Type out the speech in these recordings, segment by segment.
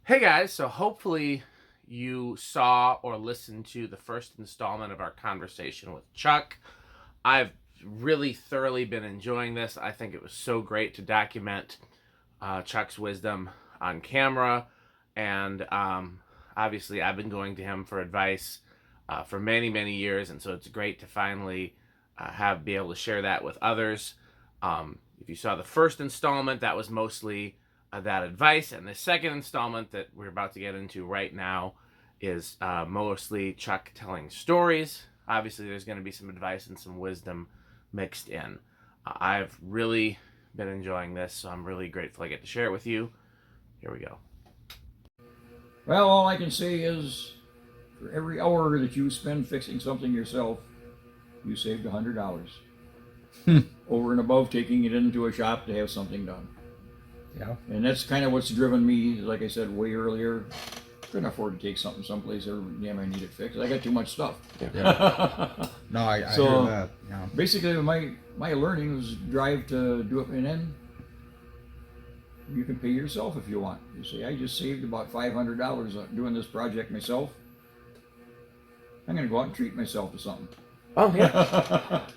Hey guys, so hopefully you saw or listened to the first installment of our conversation with Chuck. I've really thoroughly been enjoying this. I think it was so great to document Chuck's wisdom on camera, and obviously I've been going to him for advice for many, many years, and so it's great to finally be able to share that with others. If you saw the first installment, that was mostly that advice, and the second installment that we're about to get into right now is mostly Chuck telling stories. Obviously there's going to be some advice and some wisdom mixed in. I've really been enjoying this, so I'm really grateful I get to share it with you. Here we go. Well, all I can say is for every hour that you spend fixing something yourself, you saved $100 over and above taking it into a shop to have something done. Yeah. And that's kind of what's driven me, like I said way earlier. Couldn't afford to take something someplace every damn I need it fixed. I got too much stuff. Yeah. No, I So, hear that. Yeah. Basically, my learning was drive to do it, and then you can pay yourself if you want. You say, I just saved about $500 doing this project myself. I'm going to go out and treat myself to something. Oh yeah.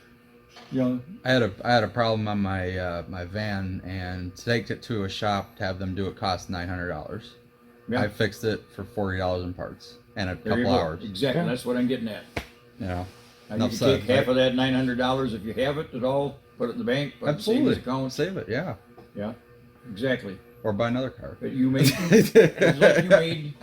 You know, I had a problem on my my van, and to take it to a shop to have them do it cost $900. Yeah. I fixed it for $40 in parts and a there you couple go. hours. Exactly, that's what I'm getting at. You know. Now, Enough you can take said, half right? of that $900 if you have it at all, put it in the bank, put it in the Absolutely. savings account. Save it, yeah. Yeah, exactly. Or buy another car. But you made, it's like you made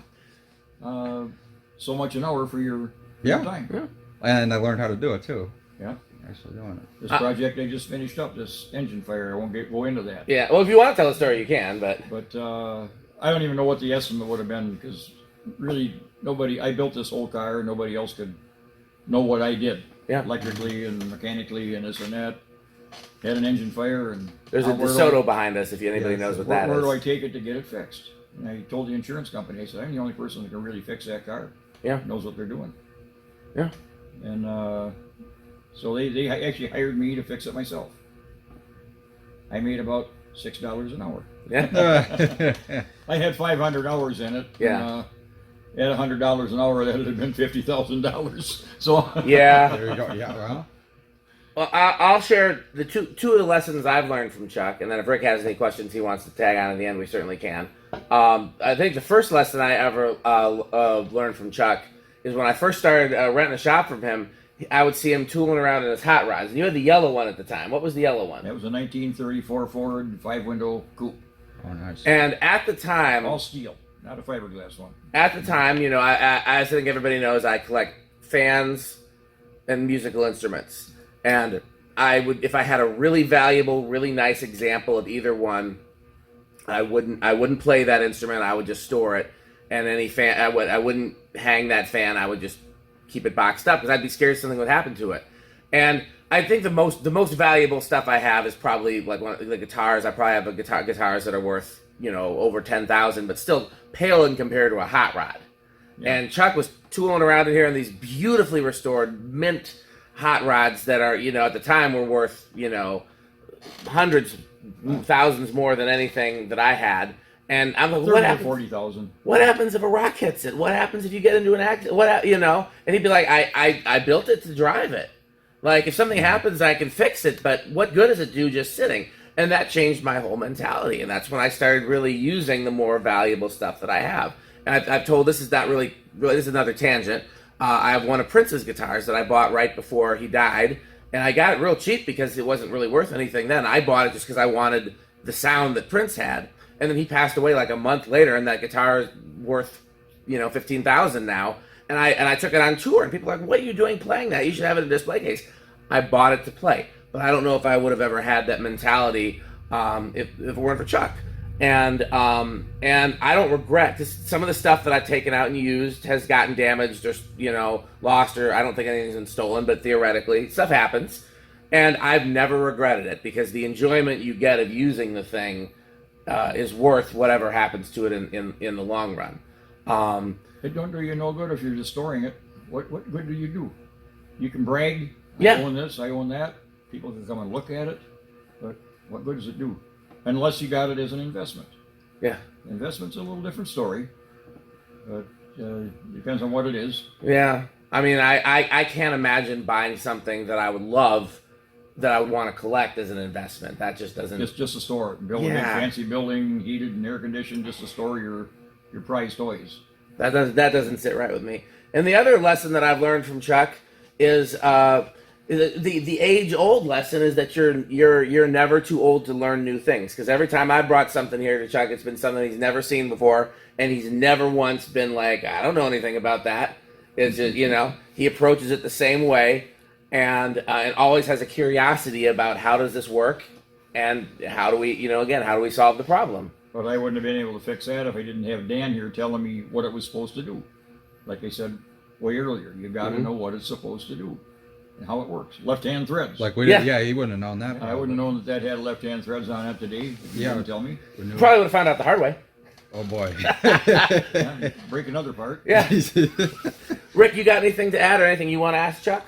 so much an hour for your time. Yeah. And I learned how to do it too. Yeah. Actually doing it. This project I just finished up, this engine fire, I won't go into that. Yeah. Well, if you want to tell a story, you can. But I don't even know what the estimate would have been because really I built this whole car, nobody else could know what I did. Yeah. Electrically and mechanically and this and that. Had an engine fire and there's a where do DeSoto behind us if anybody knows what that where is. do I take it to get it fixed? And I told the insurance company, I said, I'm the only person that can really fix that car. Yeah. Knows what they're doing. Yeah. And so they actually hired me to fix it myself. I made about $6 an hour. Yeah. I had 500 hours in it. Yeah. And, at $100 an hour, that would have been $50,000. So Yeah. There you go. Yeah, well. Well, I'll share the two of the lessons I've learned from Chuck, and then if Rick has any questions he wants to tag on at the end, we certainly can. I think the first lesson I ever learned from Chuck is when I first started renting a shop from him. I would see him tooling around in his hot rods. And you had the yellow one at the time. What was the yellow one? That was a 1934 Ford 5-window coupe. Oh, nice. And at the time, All steel, not a fiberglass one. At the time, you know, I think everybody knows I collect fans and musical instruments. And I would, if I had a really valuable, really nice example of either one, I wouldn't play that instrument. I would just store it. And any fan, I wouldn't hang that fan. I would just keep it boxed up because I'd be scared something would happen to it. And I think the most valuable stuff I have is probably like the guitars. I probably have guitars that are worth, you know, over $10,000, but still pale in compared to a hot rod. Yeah. And Chuck was tooling around in here in these beautifully restored mint hot rods that are, you know, at the time were worth, you know, hundreds, thousands more than anything that I had. And I'm like, what happens? 40,000. What happens if a rock hits it? What happens if you get into an accident? What, you know? And he'd be like, I built it to drive it. Like, if something happens, I can fix it. But what good does it do just sitting? And that changed my whole mentality. And that's when I started really using the more valuable stuff that I have. And I've told, this is not really, this is another tangent. I have one of Prince's guitars that I bought right before he died. And I got it real cheap because it wasn't really worth anything then. I bought it just because I wanted the sound that Prince had. And then he passed away like a month later, and that guitar is worth, you know, $15,000 now. And I took it on tour, and people are like, "What are you doing playing that? You should have it in a display case." I bought it to play, but I don't know if I would have ever had that mentality if it weren't for Chuck. And I don't regret this. Some of the stuff that I've taken out and used has gotten damaged or, you know, lost, or I don't think anything's been stolen, but theoretically stuff happens, and I've never regretted it because the enjoyment you get of using the thing is worth whatever happens to it in the long run. It don't do you no good if you're just storing it. What good do you do? You can brag, Yeah. I own this, I own that. People can come and look at it, but what good does it do? Unless you got it as an investment. Yeah. Investment's a little different story, but depends on what it is. Yeah. I mean, I can't imagine buying something that I would love that I would want to collect as an investment. That just doesn't. Just a store, build a big fancy building, heated and air conditioned, just to store your prized toys. That doesn't sit right with me. And the other lesson that I've learned from Chuck is the age old lesson is that you're never too old to learn new things. Because every time I brought something here to Chuck, it's been something he's never seen before, and he's never once been like, I don't know anything about that. It's just, he approaches it the same way, and always has a curiosity about how does this work, and how do we, how do we solve the problem? But I wouldn't have been able to fix that if I didn't have Dan here telling me what it was supposed to do. Like I said way earlier, you got to know what it's supposed to do and how it works. Left-hand threads. Like he wouldn't have known that. I wouldn't have known that had left-hand threads on it today. If you tell me. Probably would have found out the hard way. Oh boy. Yeah, break another part. Yeah. Rick, you got anything to add or anything you want to ask Chuck?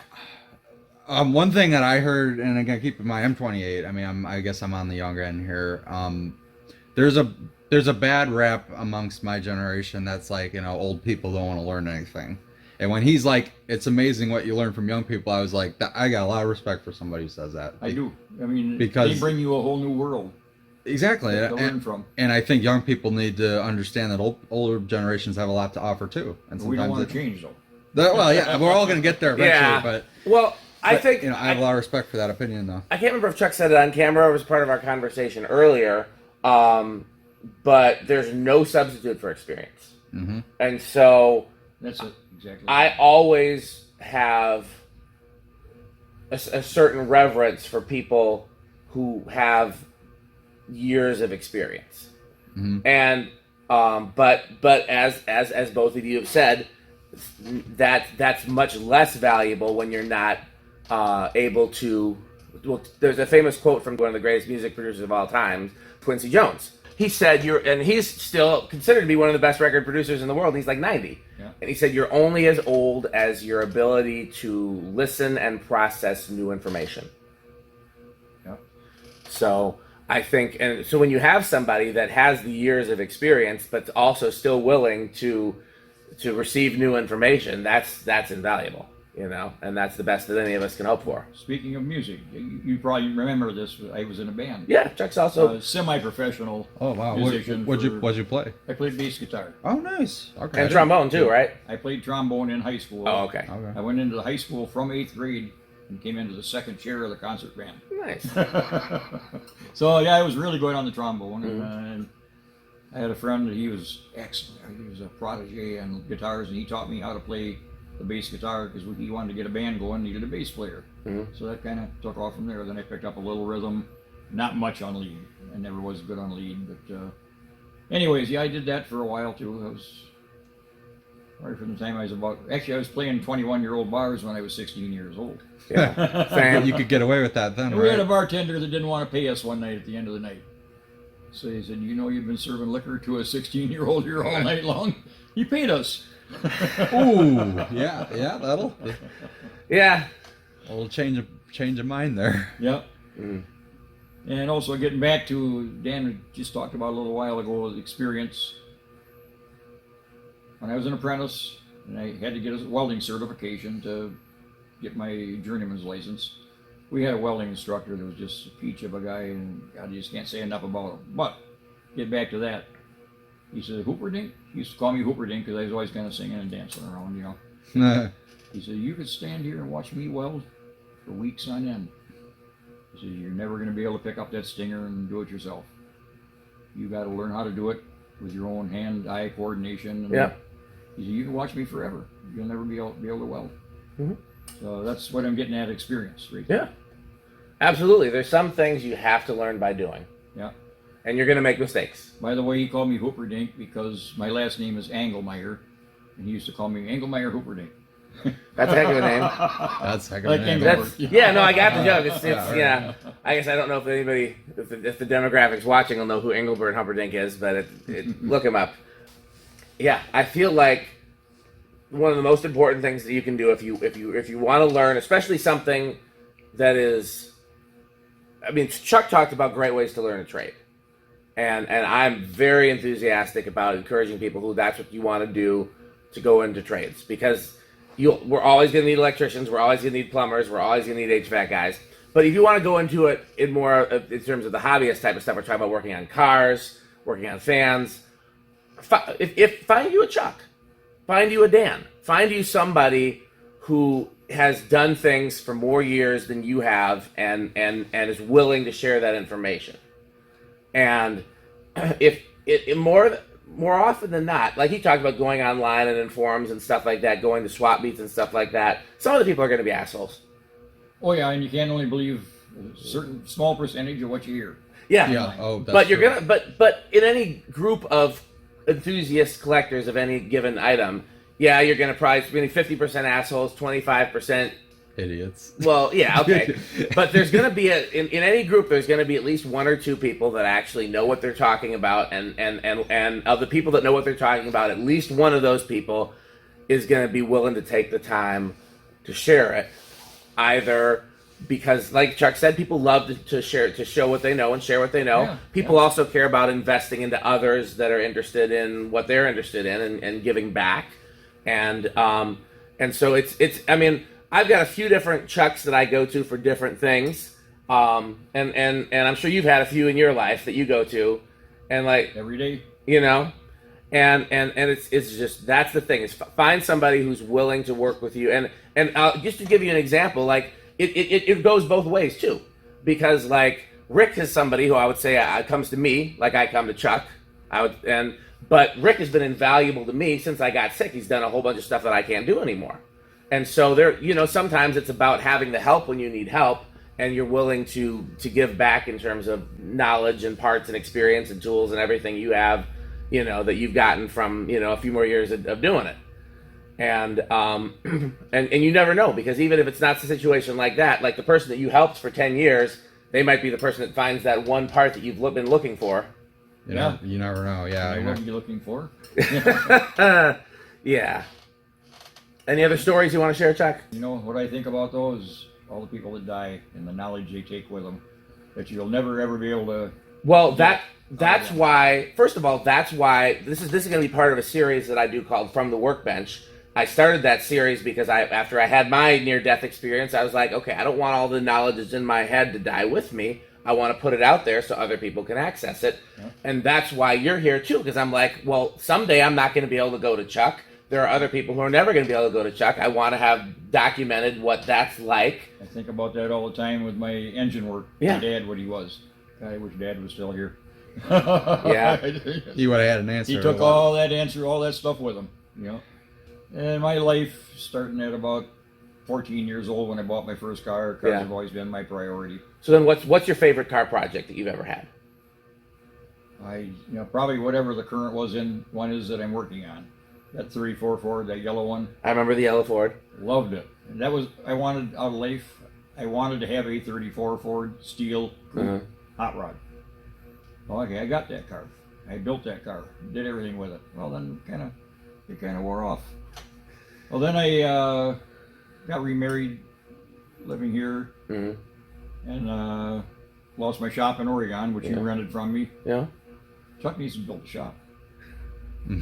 One thing that I heard, and again, keep in mind, I'm 28. I mean, I guess I'm on the younger end here. There's a bad rap amongst my generation that's like, old people don't want to learn anything. And when he's like, it's amazing what you learn from young people, I was like, I got a lot of respect for somebody who says that. I do. I mean, because they bring you a whole new world. Exactly. To learn from. And I think young people need to understand that older generations have a lot to offer too. And we don't want to change though. Well, yeah, we're all going to get there eventually. Yeah. I think I have a lot of respect for that opinion, though. I can't remember if Chuck said it on camera or it was part of our conversation earlier. But there's no substitute for experience, and so that's it exactly. I always have a certain reverence for people who have years of experience, and but as both of you have said, that's much less valuable when you're not able to. Well, there's a famous quote from one of the greatest music producers of all time, Quincy Jones. He said and he's still considered to be one of the best record producers in the world. He's like 90. Yeah. And he said, you're only as old as your ability to listen and process new information. Yeah. So I think, and so when you have somebody that has the years of experience, but also still willing to receive new information, that's invaluable. And that's the best that any of us can hope for. Speaking of music, you probably remember this. I was in a band. Yeah, Chuck's also a semi-professional. Oh wow! Musician. What'd you play? I played bass guitar. Oh nice. Okay. And trombone too, right? I played trombone in high school. Oh okay. I went into the high school from 8th grade and came into the second chair of the concert band. Nice. So yeah, I was really good on the trombone, and I had a friend that he was excellent. He was a protege on guitars, and he taught me how to play the bass guitar because he wanted to get a band going, needed a bass player. So that kind of took off from there. Then I picked up a little rhythm, not much on lead. I never was good on lead, but anyways, yeah, I did that for a while too. I was right from the time I was playing 21-year-old bars when I was 16 years old. Yeah, same. You could get away with that then, and right? we had a bartender that didn't want to pay us one night at the end of the night. So he said, you've been serving liquor to a 16-year-old here all night long? He paid us. Ooh, yeah, that'll. Yeah. A little change of mind there. Yep. And also getting back to Dan just talked about a little while ago, experience. When I was an apprentice, and I had to get a welding certification to get my journeyman's license, we had a welding instructor that was just a peach of a guy, and God, you just can't say enough about him. But get back to that. He said, Hooperdink? He used to call me Hooperdink because I was always kind of singing and dancing around, He said, you could stand here and watch me weld for weeks on end. He said, you're never going to be able to pick up that stinger and do it yourself. You got to learn how to do it with your own hand-eye coordination. And yeah. He said, you can watch me forever. You'll never be able to weld. So that's what I'm getting at, experience. Right? Yeah. Absolutely. There's some things you have to learn by doing. Yeah. And you're going to make mistakes. By the way, he called me Hooperdink because my last name is Anglemyer, and he used to call me Anglemyer Hooperdink. That's a heck of a name. That's a heck of a Like name. Yeah, no, I got the joke. It's right. I guess I don't know if anybody, if the demographics watching will know who Engelbert Humperdinck is, but look him up. Yeah, I feel like one of the most important things that you can do if you want to learn, especially something that is, I mean, Chuck talked about great ways to learn a trade. and I'm very enthusiastic about encouraging people who that's what you want to do to go into trades, because we're always going to need electricians, we're always going to need plumbers, we're always going to need HVAC guys. But if you want to go into it in more in terms of the hobbyist type of stuff, we're talking about working on cars, working on fans. If find you a Chuck, find you a Dan, find you somebody who has done things for more years than you have, and is willing to share that information. And if it more often than not, like he talked about going online and in forums and stuff like that, going to swap meets and stuff like that, some of the people are going to be assholes. Oh yeah, and you can't only believe a certain small percentage of what you hear. Yeah. Oh, that's but you're true. gonna but in any group of enthusiast collectors of any given item, yeah, you're gonna probably 50% assholes, 25%. Idiots. Well, yeah, okay. But there's going to be in any group, there's going to be at least one or two people that actually know what they're talking about, and of the people that know what they're talking about, at least one of those people is going to be willing to take the time to share it. Either because, like Chuck said, people love to share, to show what they know and share what they know. Yeah, people also care about investing into others that are interested in what they're interested in, and giving back. And so it's I mean, I've got a few different Chucks that I go to for different things, and I'm sure you've had a few in your life that you go to, and like Every day. you know, and it's just, that's the thing, is find somebody who's willing to work with you, and just to give you an example, like it goes both ways too, because like Rick is somebody who I would say comes to me like I come to Chuck, but Rick has been invaluable to me since I got sick. He's done a whole bunch of stuff that I can't do anymore. And so sometimes it's about having the help when you need help, and you're willing to give back in terms of knowledge and parts and experience and tools and everything you have, that you've gotten from, a few more years of doing it. And and you never know, because even if it's not a situation like that, like the person that you helped for 10 years, they might be the person that finds that one part that you've been looking for. You never know. Yeah. You know what you're looking for. Yeah. Any other stories you want to share, Chuck? What I think about those, all the people that die and the knowledge they take with them, that you'll never ever be able to. Well, that's why. First of all, that's why this is going to be part of a series that I do called From the Workbench. I started that series because after I had my near-death experience, I was like, okay, I don't want all the knowledge that's in my head to die with me. I want to put it out there so other people can access it. Yeah. And that's why you're here too, because I'm like, well, someday I'm not going to be able to go to Chuck. There are other people who are never going to be able to go to Chuck. I want to have documented what that's like. I think about that all the time with my engine work. Yeah. My dad, what he was. I wish Dad was still here. Yeah. He would have had an answer. He took all that stuff with him. And my life, starting at about 14 years old when I bought my first car, cars have always been my priority. So then what's your favorite car project that you've ever had? Probably whatever the current one is that I'm working on. That 34 Ford, that yellow one. I remember the yellow Ford. Loved it. And that was, I wanted out of life, I wanted to have a 34 Ford steel hot rod. Well, okay, I got that car. I built that car, did everything with it. Well, then it kind of wore off. Well, then I got remarried, living here, and lost my shop in Oregon, which he rented from me. Yeah. Chuck needs to build a shop.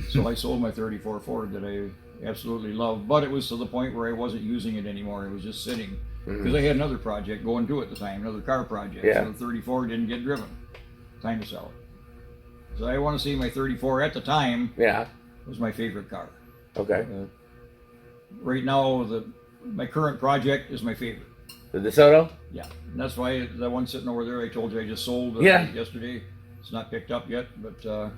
So I sold my 34 Ford that I absolutely loved, but it was to the point where I wasn't using it anymore. It was just sitting, because I had another project going to at the time, another car project. So the 34 didn't get driven. Time to sell it. So I want to say my 34 at the time was my favorite car. Okay. Right now, my current project is my favorite. The DeSoto? Yeah. And that's why the one sitting over there, I told you I just sold yesterday. It's not picked up yet, but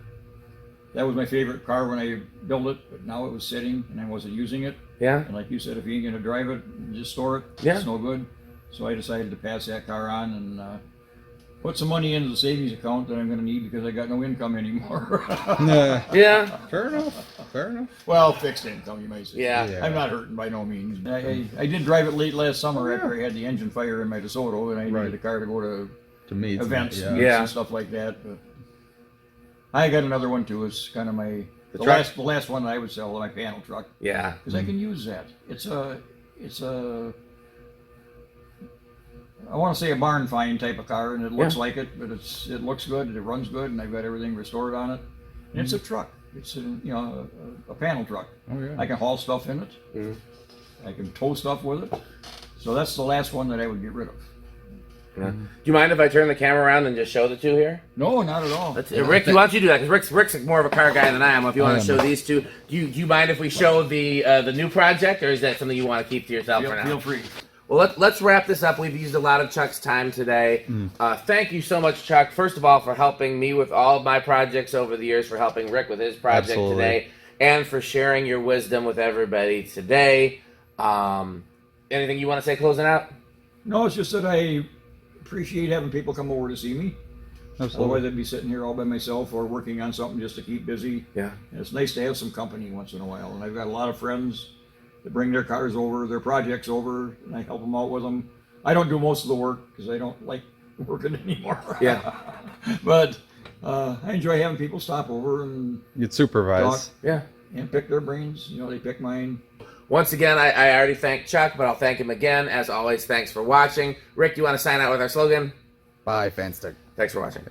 that was my favorite car when I built it, but now it was sitting and I wasn't using it. Yeah. And like you said, if you ain't going to drive it, just store it. It's no good. So I decided to pass that car on and put some money into the savings account that I'm going to need because I got no income anymore. Yeah. Fair enough. Well, fixed income, you might say. Yeah. I'm not hurting by no means. I did drive it late last summer after I had the engine fire in my DeSoto, and I needed a car to go to meet events and stuff like that. But I got another one too. It's kind of the last one that I would sell, my panel truck. Yeah. Because I can use that. It's a I want to say a barn find type of car, and it looks like it, but it looks good, it runs good, and I've got everything restored on it. And it's a truck. It's a panel truck. Oh yeah. I can haul stuff in it. I can tow stuff with it. So that's the last one that I would get rid of. Yeah. Do you mind if I turn the camera around and just show the two here? No, not at all. Rick, why don't you do that? Because Rick's more of a car guy than I am. If you want to show these two, do you mind if we show the new project, or is that something you want to keep to yourself for now? Feel free. Well, let's wrap this up. We've used a lot of Chuck's time today. Thank you so much, Chuck, first of all, for helping me with all of my projects over the years, for helping Rick with his project today, and for sharing your wisdom with everybody today. Anything you want to say closing out? No, it's just that I appreciate having people come over to see me. Absolutely. Otherwise, I'd be sitting here all by myself or working on something just to keep busy. Yeah. And it's nice to have some company once in a while. And I've got a lot of friends that bring their cars over, their projects over, and I help them out with them. I don't do most of the work because I don't like working anymore. Yeah. But I enjoy having people stop over and You'd supervise. talk Yeah. and pick their brains. They pick mine. Once again, I already thanked Chuck, but I'll thank him again. As always, thanks for watching. Rick, you want to sign out with our slogan? Bye, Fanstick. Thanks for watching.